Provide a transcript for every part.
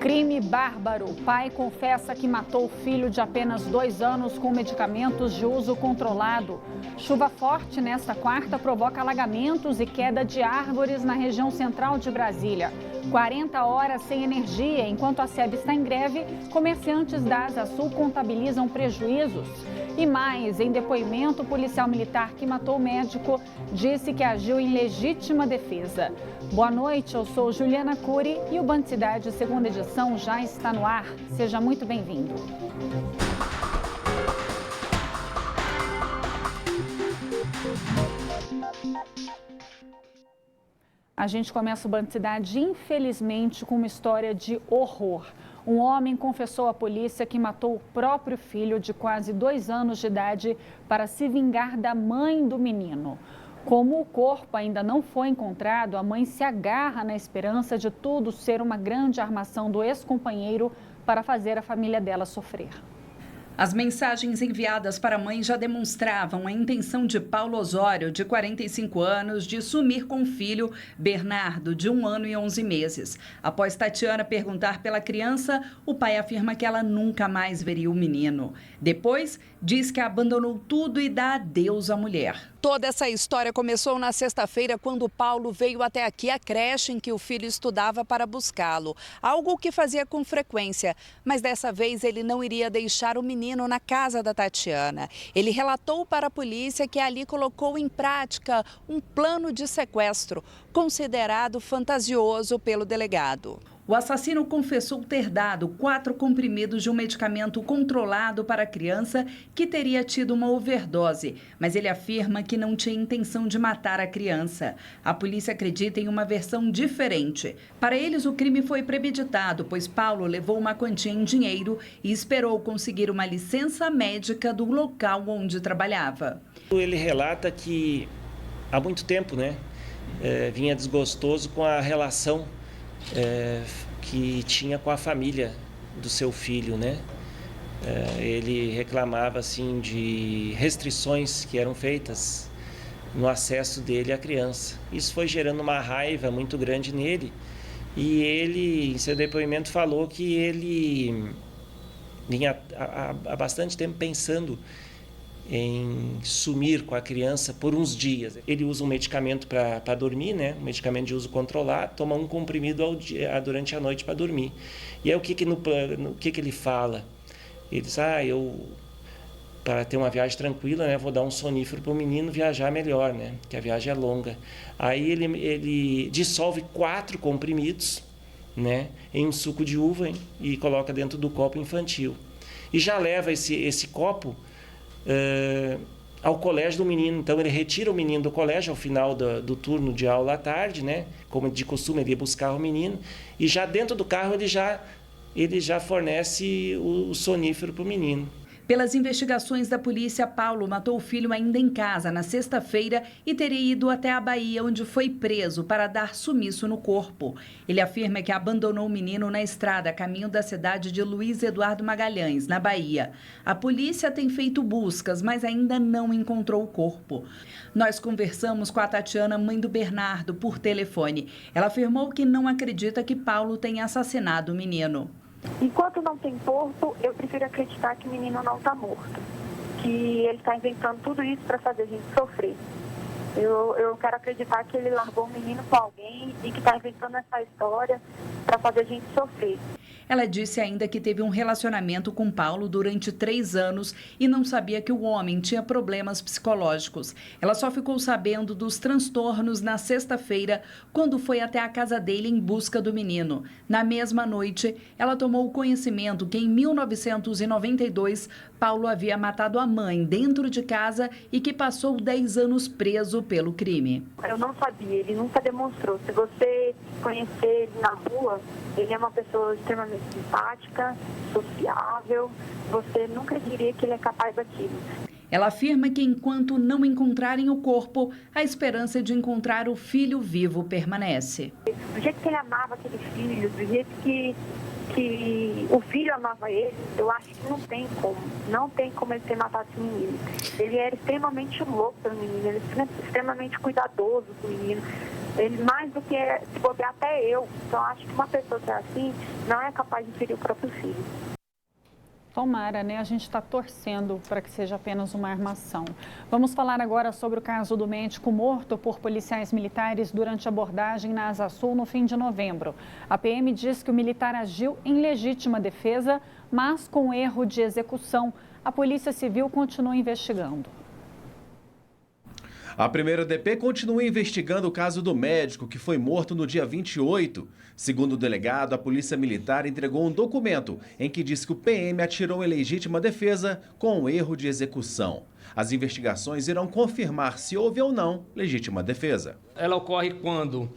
Crime bárbaro. O pai confessa que matou o filho de apenas 2 anos com medicamentos de uso controlado. Chuva forte nesta quarta provoca alagamentos e queda de árvores na região central de Brasília. 40 horas sem energia. Enquanto a SEB está em greve, comerciantes da Asa Sul contabilizam prejuízos. E mais, em depoimento, o policial militar que matou o médico disse que agiu em legítima defesa. Boa noite, eu sou Juliana Cury e o Band Cidade, segunda edição, já está no ar. Seja muito bem-vindo. A gente começa o Band Cidade, infelizmente, com uma história de horror. Um homem confessou à polícia que matou o próprio filho de quase 2 anos de idade para se vingar da mãe do menino. Como o corpo ainda não foi encontrado, a mãe se agarra na esperança de tudo ser uma grande armação do ex-companheiro para fazer a família dela sofrer. As mensagens enviadas para a mãe já demonstravam a intenção de Paulo Osório, de 45 anos, de sumir com o filho, Bernardo, de 1 ano e 11 meses. Após Tatiana perguntar pela criança, o pai afirma que ela nunca mais veria o menino. Depois, diz que abandonou tudo e dá adeus à mulher. Toda essa história começou na sexta-feira, quando Paulo veio até aqui à creche em que o filho estudava para buscá-lo. Algo que fazia com frequência, mas dessa vez ele não iria deixar o menino na casa da Tatiana. Ele relatou para a polícia que ali colocou em prática um plano de sequestro, considerado fantasioso pelo delegado. O assassino confessou ter dado 4 comprimidos de um medicamento controlado para a criança que teria tido uma overdose, mas ele afirma que não tinha intenção de matar a criança. A polícia acredita em uma versão diferente. Para eles, o crime foi premeditado, pois Paulo levou uma quantia em dinheiro e esperou conseguir uma licença médica do local onde trabalhava. Ele relata que há muito tempo, vinha desgostoso com a relação que tinha com a família do seu filho, ele reclamava assim de restrições que eram feitas no acesso dele à criança. Isso foi gerando uma raiva muito grande nele e ele, em seu depoimento, falou que ele vinha há bastante tempo pensando em sumir com a criança por uns dias. Ele usa um medicamento para dormir, um medicamento de uso controlado, toma um comprimido durante a noite para dormir. E aí o que ele fala? Ele diz, para ter uma viagem tranquila, vou dar um sonífero para o menino viajar melhor, que a viagem é longa. Aí ele dissolve 4 comprimidos, em um suco de uva, e coloca dentro do copo infantil. E já leva esse copo ao colégio do menino. Então ele retira o menino do colégio ao final do turno de aula à tarde, como de costume, ele ia buscar o menino, e já dentro do carro ele já fornece o sonífero para o menino. Pelas investigações da polícia, Paulo matou o filho ainda em casa na sexta-feira e teria ido até a Bahia, onde foi preso para dar sumiço no corpo. Ele afirma que abandonou o menino na estrada a caminho da cidade de Luiz Eduardo Magalhães, na Bahia. A polícia tem feito buscas, mas ainda não encontrou o corpo. Nós conversamos com a Tatiana, mãe do Bernardo, por telefone. Ela afirmou que não acredita que Paulo tenha assassinado o menino. Enquanto não tem corpo, eu prefiro acreditar que o menino não está morto. Que ele está inventando tudo isso para fazer a gente sofrer. Eu quero acreditar que ele largou o menino com alguém e que está inventando essa história para fazer a gente sofrer. Ela disse ainda que teve um relacionamento com Paulo durante 3 anos e não sabia que o homem tinha problemas psicológicos. Ela só ficou sabendo dos transtornos na sexta-feira, quando foi até a casa dele em busca do menino. Na mesma noite, ela tomou conhecimento que em 1992, Paulo havia matado a mãe dentro de casa e que passou 10 anos preso pelo crime. Eu não sabia, ele nunca demonstrou. Se você conhecer ele na rua, ele é uma pessoa extremamente simpática, sociável. Você nunca diria que ele é capaz daquilo. Ela afirma que enquanto não encontrarem o corpo, a esperança de encontrar o filho vivo permanece. Do jeito que ele amava aquele filho, do jeito que o filho amava ele, eu acho que não tem como ele ter matado esse menino. Ele era extremamente louco pelo menino, ele era extremamente cuidadoso com o menino. Ele mais do que se bobear até eu. Então, acho que uma pessoa que é assim não é capaz de ferir o próprio filho. Tomara, né? A gente está torcendo para que seja apenas uma armação. Vamos falar agora sobre o caso do médico morto por policiais militares durante a abordagem na Asa Sul no fim de novembro. A PM diz que o militar agiu em legítima defesa, mas com erro de execução. A Polícia Civil continua investigando. A primeira DP continua investigando o caso do médico que foi morto no dia 28. Segundo o delegado, a Polícia Militar entregou um documento em que diz que o PM atirou em legítima defesa com erro de execução. As investigações irão confirmar se houve ou não legítima defesa. Ela ocorre quando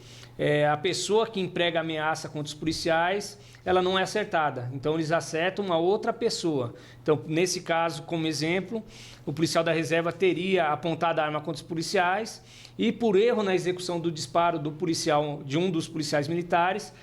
a pessoa que emprega ameaça contra os policiais, ela não é acertada. Então, eles acertam uma outra pessoa. Então, nesse caso, como exemplo, o policial da reserva teria apontado a arma contra os policiais e, por erro na execução do disparo do policial, de um dos policiais militares,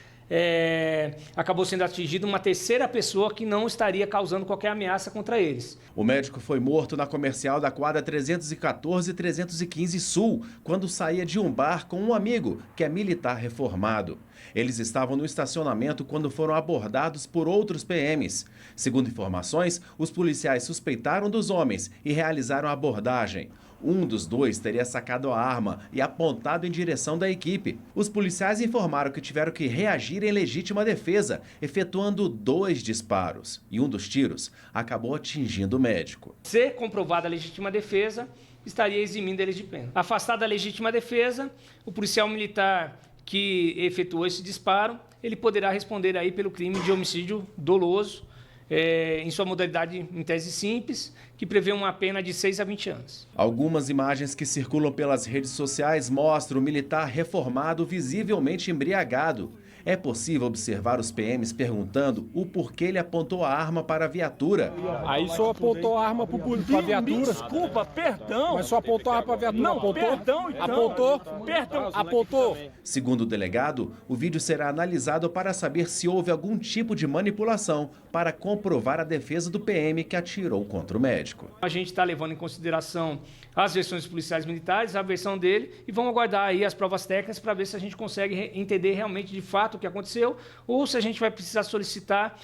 acabou sendo atingida uma terceira pessoa que não estaria causando qualquer ameaça contra eles. O médico foi morto na comercial da quadra 314 e 315 Sul, quando saía de um bar com um amigo, que é militar reformado. Eles estavam no estacionamento quando foram abordados por outros PMs. Segundo informações, os policiais suspeitaram dos homens e realizaram a abordagem. Um dos dois teria sacado a arma e apontado em direção da equipe. Os policiais informaram que tiveram que reagir em legítima defesa, efetuando 2 disparos. E um dos tiros acabou atingindo o médico. Se comprovada a legítima defesa, estaria eximindo eles de pena. Afastada a legítima defesa, o policial militar que efetuou esse disparo, ele poderá responder aí pelo crime de homicídio doloso, em sua modalidade em tese simples, que prevê uma pena de 6 a 20 anos. Algumas imagens que circulam pelas redes sociais mostram o militar reformado visivelmente embriagado. É possível observar os PMs perguntando o porquê ele apontou a arma para a viatura. Aí só apontou a arma para a viatura. Desculpa, perdão. Mas só apontou a arma para a viatura. Não, apontou? perdão, então. Apontou? Perdão. Apontou? Segundo o delegado, o vídeo será analisado para saber se houve algum tipo de manipulação para comprovar a defesa do PM que atirou contra o médico. A gente está levando em consideração as versões dos policiais militares, a versão dele, e vamos aguardar aí as provas técnicas para ver se a gente consegue entender realmente de fato o que aconteceu ou se a gente vai precisar solicitar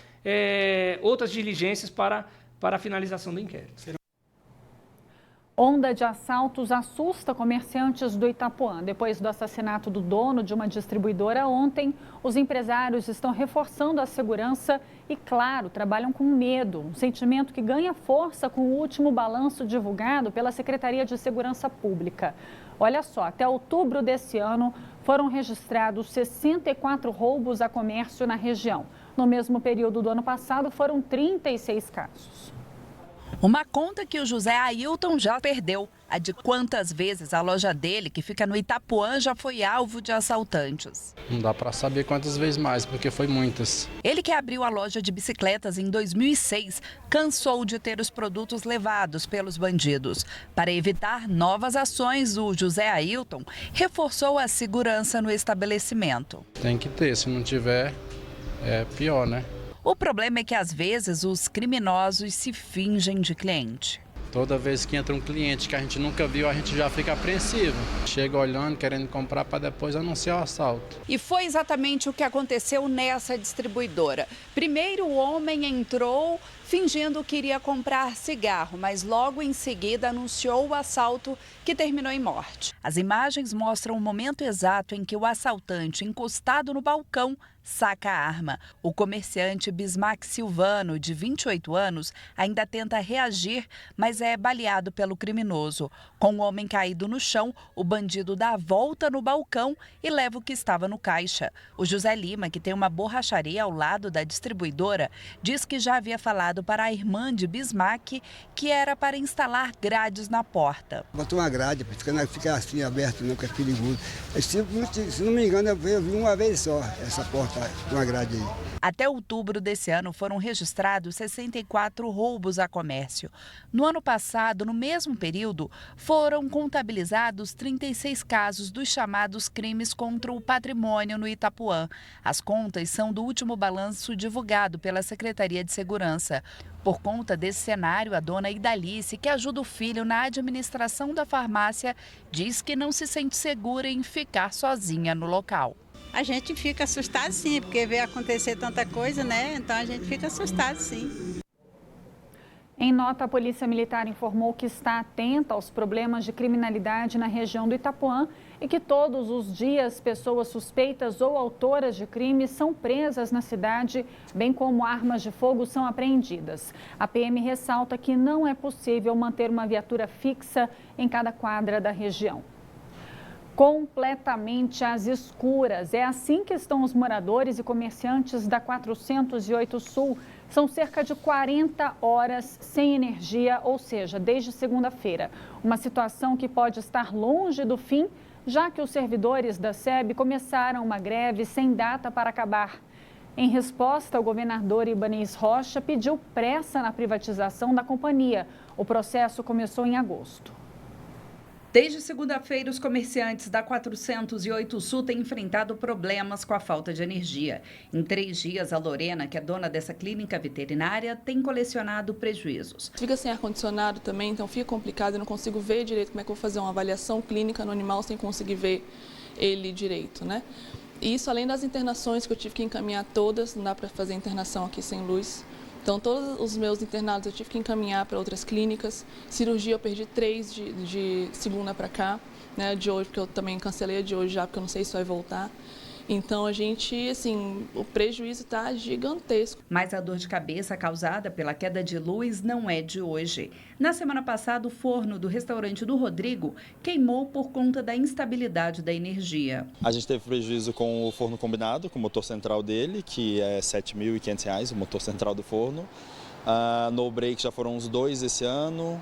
outras diligências para a finalização do inquérito. Onda de assaltos assusta comerciantes do Itapuã. Depois do assassinato do dono de uma distribuidora ontem, os empresários estão reforçando a segurança e, claro, trabalham com medo. Um sentimento que ganha força com o último balanço divulgado pela Secretaria de Segurança Pública. Olha só, até outubro desse ano foram registrados 64 roubos a comércio na região. No mesmo período do ano passado, foram 36 casos. Uma conta que o José Ailton já perdeu. A de quantas vezes a loja dele, que fica no Itapuã, já foi alvo de assaltantes. Não dá para saber quantas vezes mais, porque foi muitas. Ele que abriu a loja de bicicletas em 2006, cansou de ter os produtos levados pelos bandidos. Para evitar novas ações, o José Ailton reforçou a segurança no estabelecimento. Tem que ter, se não tiver, é pior, né? O problema é que, às vezes, os criminosos se fingem de cliente. Toda vez que entra um cliente que a gente nunca viu, a gente já fica apreensivo. Chega olhando, querendo comprar para depois anunciar o assalto. E foi exatamente o que aconteceu nessa distribuidora. Primeiro, o homem entrou fingindo que iria comprar cigarro, mas logo em seguida anunciou o assalto, que terminou em morte. As imagens mostram o momento exato em que o assaltante, encostado no balcão, saca a arma. O comerciante Bismarck Silvano, de 28 anos, ainda tenta reagir, mas é baleado pelo criminoso. Com o homem caído no chão, o bandido dá a volta no balcão e leva o que estava no caixa. O José Lima, que tem uma borracharia ao lado da distribuidora, diz que já havia falado para a irmã de Bismarck que era para instalar grades na porta. Botou uma grade, ficar assim aberto, não, que é perigoso. Se não me engano, eu vi uma vez só essa porta, uma grade aí. Até outubro desse ano foram registrados 64 roubos a comércio. No ano passado, no mesmo período, foram contabilizados 36 casos dos chamados crimes contra o patrimônio no Itapuã. As contas são do último balanço divulgado pela Secretaria de Segurança. Por conta desse cenário, a dona Idalice, que ajuda o filho na administração da farmácia, diz que não se sente segura em ficar sozinha no local. A gente fica assustado sim, porque vê acontecer tanta coisa, né? Então a gente fica assustado sim. Em nota, a Polícia Militar informou que está atenta aos problemas de criminalidade na região do Itapuã e que todos os dias pessoas suspeitas ou autoras de crimes são presas na cidade, bem como armas de fogo são apreendidas. A PM ressalta que não é possível manter uma viatura fixa em cada quadra da região. Completamente às escuras. É assim que estão os moradores e comerciantes da 408 Sul. São cerca de 40 horas sem energia, ou seja, desde segunda-feira. Uma situação que pode estar longe do fim, já que os servidores da SEB começaram uma greve sem data para acabar. Em resposta, o governador Ibanez Rocha pediu pressa na privatização da companhia. O processo começou em agosto. Desde segunda-feira, os comerciantes da 408 Sul têm enfrentado problemas com a falta de energia. Em 3 dias, a Lorena, que é dona dessa clínica veterinária, tem colecionado prejuízos. Fica sem ar-condicionado também, então fica complicado, eu não consigo ver direito como é que eu vou fazer uma avaliação clínica no animal sem conseguir ver ele direito, né? E isso além das internações que eu tive que encaminhar todas, não dá para fazer internação aqui sem luz. Então, todos os meus internados eu tive que encaminhar para outras clínicas. Cirurgia eu perdi 3 de segunda para cá, né, de hoje, porque eu também cancelei a de hoje já, porque eu não sei se vai voltar. Então, a gente, assim, o prejuízo está gigantesco. Mas a dor de cabeça causada pela queda de luz não é de hoje. Na semana passada, o forno do restaurante do Rodrigo queimou por conta da instabilidade da energia. A gente teve prejuízo com o forno combinado, com o motor central dele, que é R$ 7.500, o motor central do forno. No break já foram uns 2 esse ano.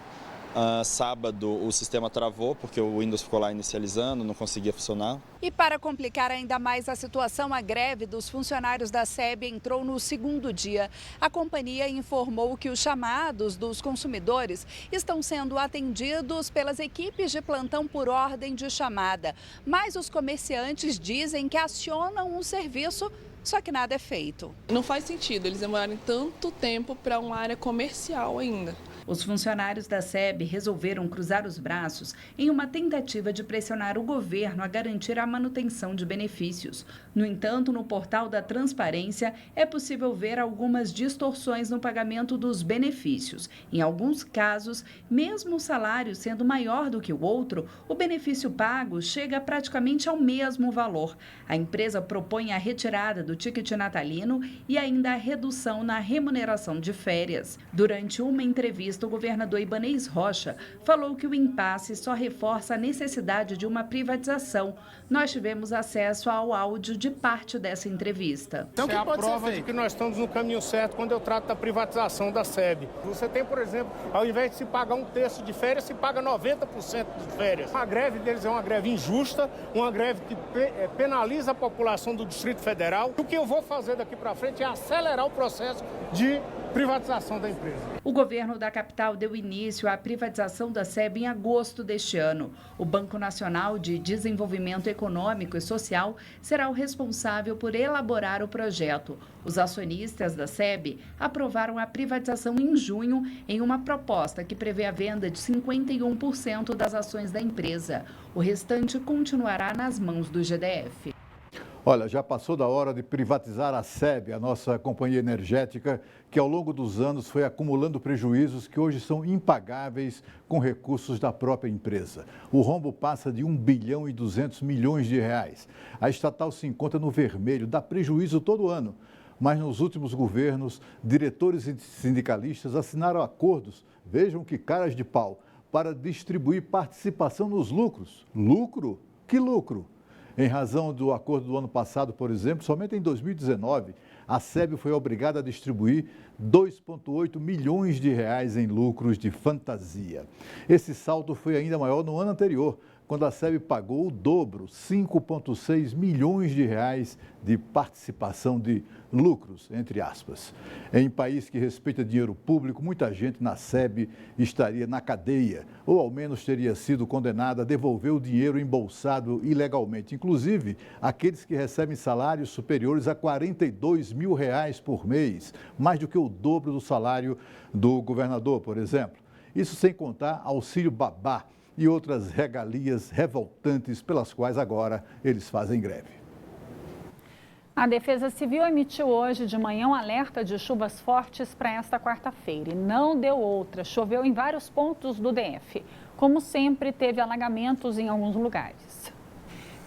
Sábado o sistema travou porque o Windows ficou lá inicializando, não conseguia funcionar. E para complicar ainda mais a situação, a greve dos funcionários da SEB entrou no 2º dia. A companhia informou que os chamados dos consumidores estão sendo atendidos pelas equipes de plantão por ordem de chamada. Mas os comerciantes dizem que acionam um serviço, só que nada é feito. Não faz sentido eles demorarem tanto tempo para uma área comercial ainda. Os funcionários da SEB resolveram cruzar os braços em uma tentativa de pressionar o governo a garantir a manutenção de benefícios. No entanto, no portal da Transparência é possível ver algumas distorções no pagamento dos benefícios. Em alguns casos, mesmo o salário sendo maior do que o outro, o benefício pago chega praticamente ao mesmo valor. A empresa propõe a retirada do ticket natalino e ainda a redução na remuneração de férias. Durante uma entrevista, o governador Ibanez Rocha falou que o impasse só reforça a necessidade de uma privatização. Nós tivemos acesso ao áudio de parte dessa entrevista. Então, é a prova de que nós estamos no caminho certo quando eu trato da privatização da SEB. Você tem, por exemplo, ao invés de se pagar 1/3 de férias, se paga 90% de férias. A greve deles é uma greve injusta, uma greve que penaliza a população do Distrito Federal. O que eu vou fazer daqui para frente é acelerar o processo de privatização da empresa. O governo da capital deu início à privatização da SEB em agosto deste ano. O Banco Nacional de Desenvolvimento Econômico e Social será o responsável por elaborar o projeto. Os acionistas da SEB aprovaram a privatização em junho em uma proposta que prevê a venda de 51% das ações da empresa. O restante continuará nas mãos do GDF. Olha, já passou da hora de privatizar a SEB, a nossa companhia energética, que ao longo dos anos foi acumulando prejuízos que hoje são impagáveis com recursos da própria empresa. O rombo passa de 1 bilhão e 200 milhões de reais. A estatal se encontra no vermelho, dá prejuízo todo ano. Mas nos últimos governos, diretores e sindicalistas assinaram acordos, vejam que caras de pau, para distribuir participação nos lucros. Lucro? Que lucro? Em razão do acordo do ano passado, por exemplo, somente em 2019, a SEB foi obrigada a distribuir 2,8 milhões de reais em lucros de fantasia. Esse salto foi ainda maior no ano anterior, quando a SEB pagou o dobro, 5,6 milhões de reais de participação de lucros, entre aspas. Em país que respeita dinheiro público, muita gente na SEB estaria na cadeia, ou ao menos teria sido condenada a devolver o dinheiro embolsado ilegalmente. Inclusive, aqueles que recebem salários superiores a 42 mil reais por mês, mais do que o dobro do salário do governador, por exemplo. Isso sem contar auxílio babá e outras regalias revoltantes pelas quais agora eles fazem greve. A Defesa Civil emitiu hoje de manhã um alerta de chuvas fortes para esta quarta-feira e não deu outra. Choveu em vários pontos do DF. Como sempre, teve alagamentos em alguns lugares.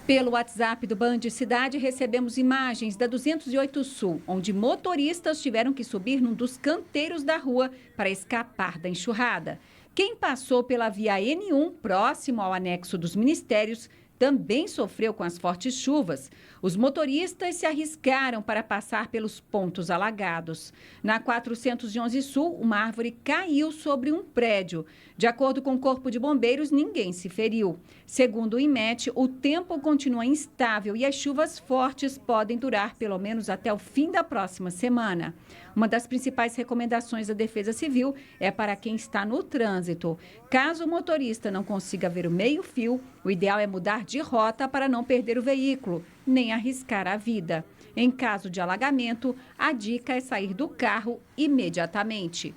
Pelo WhatsApp do Band Cidade, recebemos imagens da 208 Sul, onde motoristas tiveram que subir num dos canteiros da rua para escapar da enxurrada. Quem passou pela via N1, próximo ao anexo dos ministérios, também sofreu com as fortes chuvas. Os motoristas se arriscaram para passar pelos pontos alagados. Na 411 Sul, uma árvore caiu sobre um prédio. De acordo com o Corpo de Bombeiros, ninguém se feriu. Segundo o IMET, o tempo continua instável e as chuvas fortes podem durar pelo menos até o fim da próxima semana. Uma das principais recomendações da Defesa Civil é para quem está no trânsito. Caso o motorista não consiga ver o meio-fio, o ideal é mudar de rota para não perder o veículo, nem arriscar a vida. Em caso de alagamento, a dica é sair do carro imediatamente.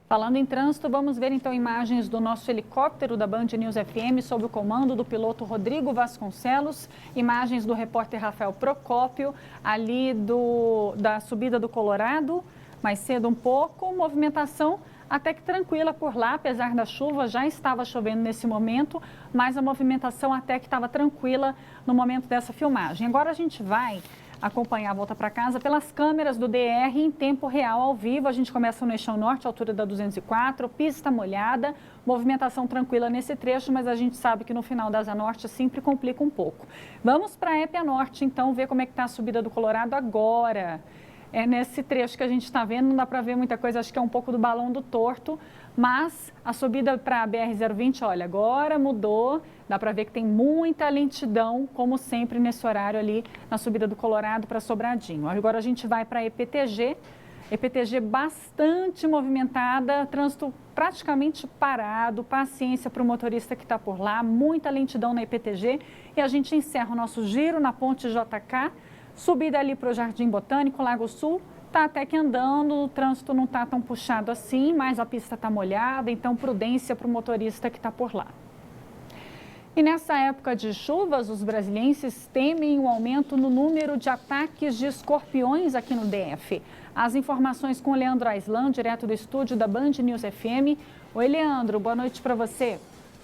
Falando em trânsito, vamos ver então imagens do nosso helicóptero da Band News FM sob o comando do piloto Rodrigo Vasconcelos, imagens do repórter Rafael Procópio, ali da subida do Colorado, mais cedo um pouco, movimentação até que tranquila por lá, apesar da chuva, já estava chovendo nesse momento, mas a movimentação até que estava tranquila no momento dessa filmagem. Agora a gente vai acompanhar a volta para casa pelas câmeras do DR em tempo real, ao vivo. A gente começa no Eixão Norte, altura da 204, pista molhada, movimentação tranquila nesse trecho, mas a gente sabe que no final da Asa Norte sempre complica um pouco. Vamos para a Épia Norte, então, ver como é que está a subida do Colorado agora. É nesse trecho que a gente está vendo, não dá para ver muita coisa, acho que é um pouco do balão do torto, mas a subida para a BR-020, olha, agora mudou, dá para ver que tem muita lentidão, como sempre nesse horário ali, na subida do Colorado para Sobradinho. Agora a gente vai para a EPTG bastante movimentada, trânsito praticamente parado, paciência para o motorista que está por lá, muita lentidão na EPTG e a gente encerra o nosso giro na Ponte JK, subida ali para o Jardim Botânico, Lago Sul, está até que andando, o trânsito não está tão puxado assim, mas a pista está molhada, então prudência para o motorista que está por lá. E nessa época de chuvas, os brasilienses temem um aumento no número de ataques de escorpiões aqui no DF. As informações com o Leandro Aislan, direto do estúdio da Band News FM. Oi, Leandro, boa noite para você.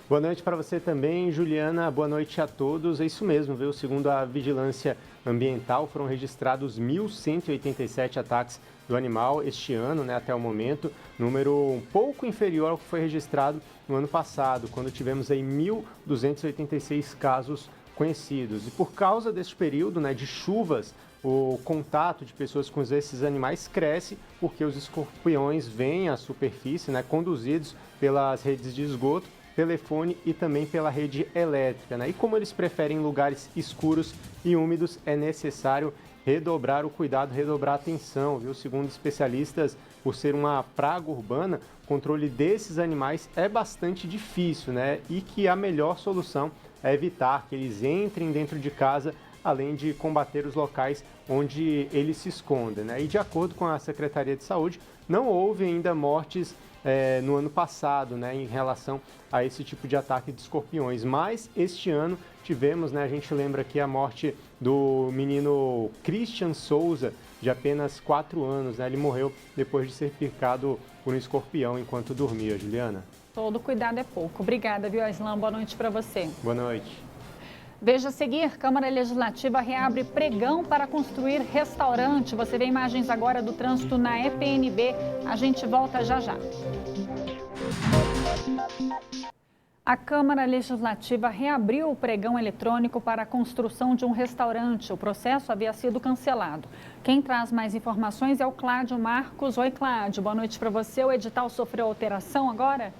Boa noite para você também, Juliana. Boa noite a todos. É isso mesmo, viu? Segundo a Vigilância Ambiental, foram registrados 1.187 ataques do animal este ano, né, até o momento, número um pouco inferior ao que foi registrado no ano passado, quando tivemos aí 1.286 casos conhecidos. E por causa desse período, né, de chuvas, o contato de pessoas com esses animais cresce, porque os escorpiões vêm à superfície, né, conduzidos pelas redes de esgoto, telefone e também pela rede elétrica, né? E como eles preferem lugares escuros e úmidos, é necessário redobrar o cuidado, redobrar a atenção, viu? Segundo especialistas, por ser uma praga urbana, o controle desses animais é bastante difícil, né? E que a melhor solução é evitar que eles entrem dentro de casa, além de combater os locais onde eles se escondem, né? E de acordo com a Secretaria de Saúde, não houve ainda mortes no ano passado, né, em relação a esse tipo de ataque de escorpiões. Mas este ano tivemos, né, a gente lembra aqui a morte do menino Christian Souza, de apenas 4 anos. Né, ele morreu depois de ser picado por um escorpião enquanto dormia, Juliana. Todo cuidado é pouco. Obrigada, viu, Aislan? Boa noite para você. Boa noite. Veja a seguir, Câmara Legislativa reabre pregão para construir restaurante. Você vê imagens agora do trânsito na EPNB. A gente volta já já. A Câmara Legislativa reabriu o pregão eletrônico para a construção de um restaurante. O processo havia sido cancelado. Quem traz mais informações é o Cláudio Marcos. Oi, Cláudio. Boa noite para você. O edital sofreu alteração agora?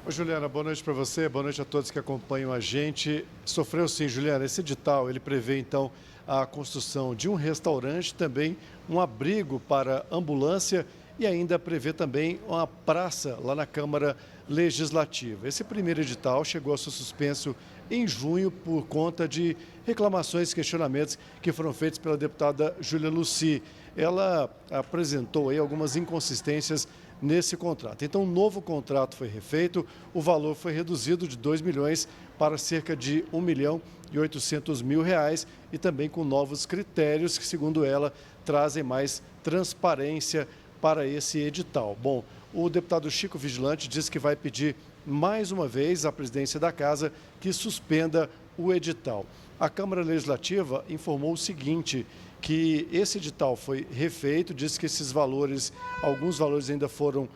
Ô, Juliana, boa noite para você, boa noite a todos que acompanham a gente. Sofreu sim, Juliana, esse edital, ele prevê então a construção de um restaurante, também um abrigo para ambulância e ainda prevê também uma praça lá na Câmara Legislativa. Esse primeiro edital chegou a ser suspenso em junho por conta de reclamações e questionamentos que foram feitos pela deputada Júlia Lucy. Ela apresentou aí algumas inconsistências nesse contrato. Então, um novo contrato foi refeito, o valor foi reduzido de 2 milhões para cerca de R$1.800.000 e também com novos critérios que, segundo ela, trazem mais transparência para esse edital. Bom, o deputado Chico Vigilante disse que vai pedir mais uma vez à presidência da Casa que suspenda o edital. A Câmara Legislativa informou o seguinte, que esse edital foi refeito, disse que esses valores, alguns valores ainda foram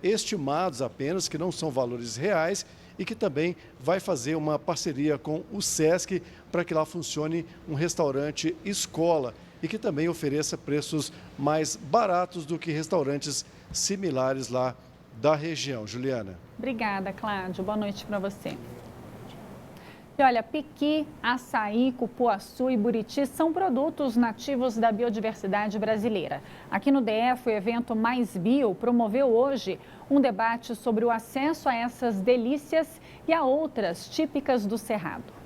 estimados apenas, que não são valores reais e que também vai fazer uma parceria com o SESC para que lá funcione um restaurante escola e que também ofereça preços mais baratos do que restaurantes similares lá da região. Juliana. Obrigada, Cláudio. Boa noite para você. E olha, piqui, açaí, cupuaçu e buriti são produtos nativos da biodiversidade brasileira. Aqui no DF, o evento Mais Bio promoveu hoje um debate sobre o acesso a essas delícias e a outras típicas do Cerrado.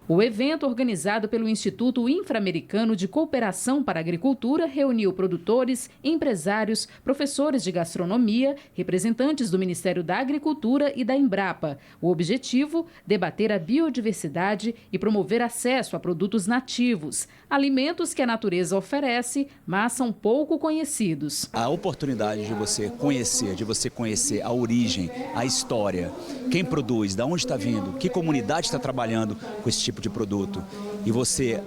O evento, organizado pelo Instituto Infra-Americano de Cooperação para a Agricultura, reuniu produtores, empresários, professores de gastronomia, representantes do Ministério da Agricultura e da Embrapa. O objetivo, debater a biodiversidade e promover acesso a produtos nativos, alimentos que a natureza oferece, mas são pouco conhecidos. A oportunidade de você conhecer a origem, a história, quem produz, de onde está vindo, que comunidade está trabalhando com esse tipo de produto. E você,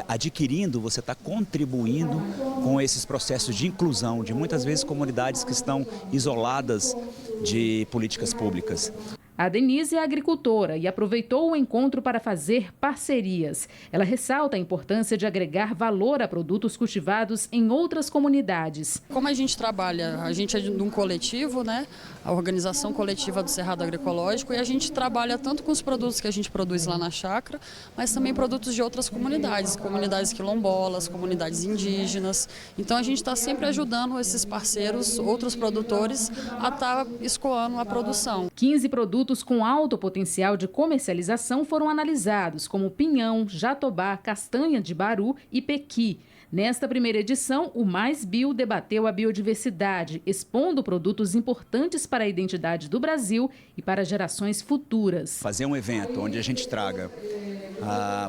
adquirindo, você está contribuindo com esses processos de inclusão de muitas vezes comunidades que estão isoladas de políticas públicas. A Denise é agricultora e aproveitou o encontro para fazer parcerias. Ela ressalta a importância de agregar valor a produtos cultivados em outras comunidades. Como a gente trabalha, a gente é de um coletivo, né? A organização coletiva do Cerrado Agroecológico, e a gente trabalha tanto com os produtos que a gente produz lá na chácara, mas também produtos de outras comunidades, comunidades quilombolas, comunidades indígenas. Então a gente está sempre ajudando esses parceiros, outros produtores, a estar escoando a produção. 15 produtos com alto potencial de comercialização foram analisados, como pinhão, jatobá, castanha de baru e pequi. Nesta primeira edição, o Mais Bio debateu a biodiversidade, expondo produtos importantes para a identidade do Brasil e para gerações futuras. Fazer um evento onde a gente traga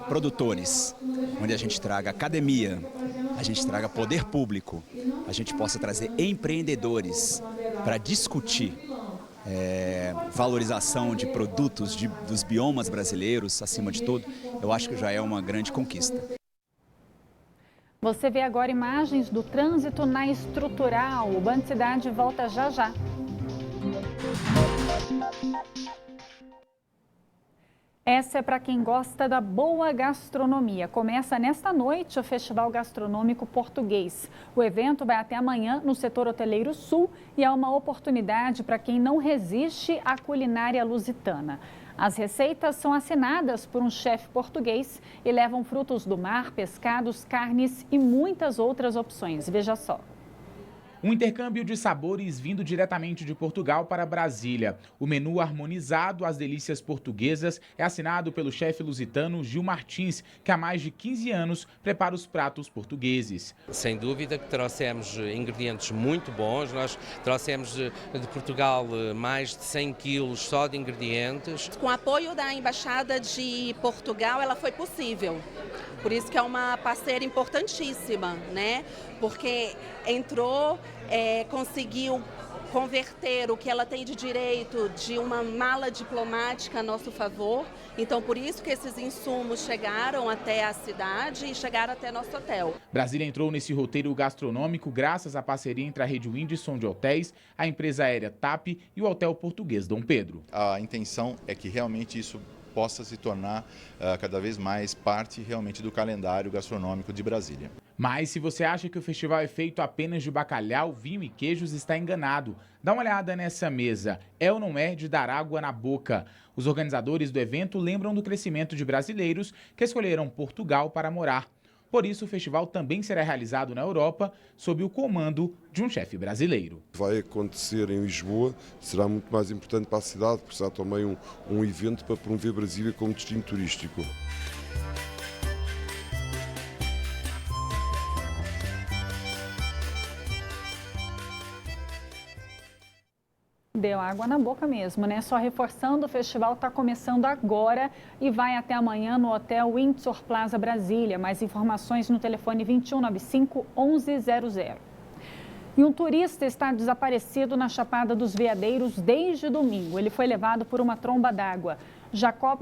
produtores, onde a gente traga academia, a gente traga poder público, a gente possa trazer empreendedores para discutir valorização de produtos dos biomas brasileiros, acima de tudo, eu acho que já é uma grande conquista. Você vê agora imagens do trânsito na Estrutural. O Band Cidade volta já já. Essa é para quem gosta da boa gastronomia. Começa nesta noite o Festival Gastronômico Português. O evento vai até amanhã no setor hoteleiro sul e é uma oportunidade para quem não resiste à culinária lusitana. As receitas são assinadas por um chefe português e levam frutos do mar, pescados, carnes e muitas outras opções. Veja só. Um intercâmbio de sabores vindo diretamente de Portugal para Brasília. O menu harmonizado às delícias portuguesas é assinado pelo chefe lusitano Gil Martins, que há mais de 15 anos prepara os pratos portugueses. Sem dúvida que trouxemos ingredientes muito bons. Nós trouxemos de Portugal mais de 100 quilos só de ingredientes. Com o apoio da Embaixada de Portugal, ela foi possível. Por isso que é uma parceira importantíssima, né? Porque entrou, conseguiu converter o que ela tem de direito de uma mala diplomática a nosso favor. Então, por isso que esses insumos chegaram até a cidade e chegaram até nosso hotel. Brasília entrou nesse roteiro gastronômico graças à parceria entre a rede Windson de hotéis, a empresa aérea TAP e o Hotel Português Dom Pedro. A intenção é que realmente isso possa se tornar cada vez mais parte realmente do calendário gastronômico de Brasília. Mas se você acha que o festival é feito apenas de bacalhau, vinho e queijos, está enganado. Dá uma olhada nessa mesa. É ou não é de dar água na boca? Os organizadores do evento lembram do crescimento de brasileiros que escolheram Portugal para morar. Por isso, o festival também será realizado na Europa, sob o comando de um chefe brasileiro. Vai acontecer em Lisboa, será muito mais importante para a cidade, porque será também um evento para promover Brasília como destino turístico. Deu água na boca mesmo, né? Só reforçando, o festival está começando agora e vai até amanhã no Hotel Windsor Plaza Brasília. Mais informações no telefone 2195-1100. E um turista está desaparecido na Chapada dos Veadeiros desde domingo. Ele foi levado por uma tromba d'água. Jacob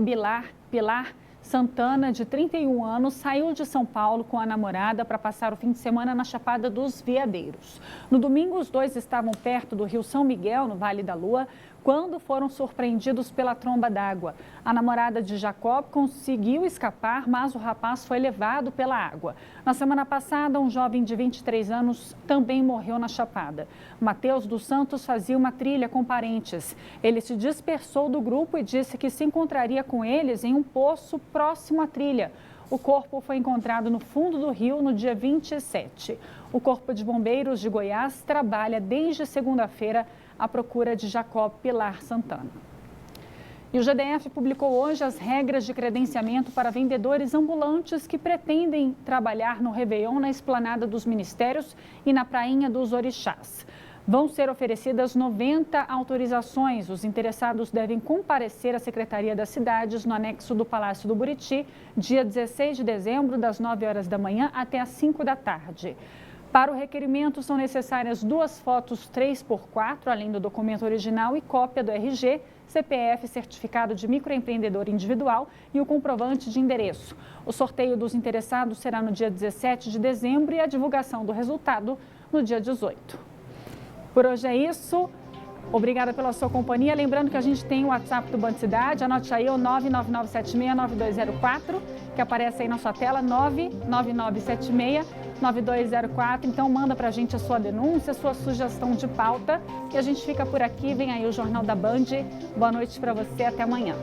Pilar Santana, de 31 anos, saiu de São Paulo com a namorada para passar o fim de semana na Chapada dos Veadeiros. No domingo, os dois estavam perto do rio São Miguel, no Vale da Lua, quando foram surpreendidos pela tromba d'água. A namorada de Jacob conseguiu escapar, mas o rapaz foi levado pela água. Na semana passada, um jovem de 23 anos também morreu na Chapada. Matheus dos Santos fazia uma trilha com parentes. Ele se dispersou do grupo e disse que se encontraria com eles em um poço próximo à trilha. O corpo foi encontrado no fundo do rio no dia 27. O Corpo de Bombeiros de Goiás trabalha desde segunda-feira à procura de Jacob Pilar Santana. E o GDF publicou hoje as regras de credenciamento para vendedores ambulantes que pretendem trabalhar no Réveillon na Esplanada dos Ministérios e na Prainha dos Orixás. Vão ser oferecidas 90 autorizações. Os interessados devem comparecer à Secretaria das Cidades no anexo do Palácio do Buriti, dia 16 de dezembro, das 9 horas da manhã até às 5 da tarde. Para o requerimento, são necessárias 2 fotos 3x4, além do documento original e cópia do RG, CPF, certificado de microempreendedor individual e o comprovante de endereço. O sorteio dos interessados será no dia 17 de dezembro e a divulgação do resultado no dia 18. Por hoje é isso. Obrigada pela sua companhia. Lembrando que a gente tem o WhatsApp do Band Cidade. Anote aí o 999769204, que aparece aí na sua tela, 999769204. Então manda pra gente a sua denúncia, a sua sugestão de pauta. E a gente fica por aqui. Vem aí o Jornal da Band. Boa noite para você. Até amanhã.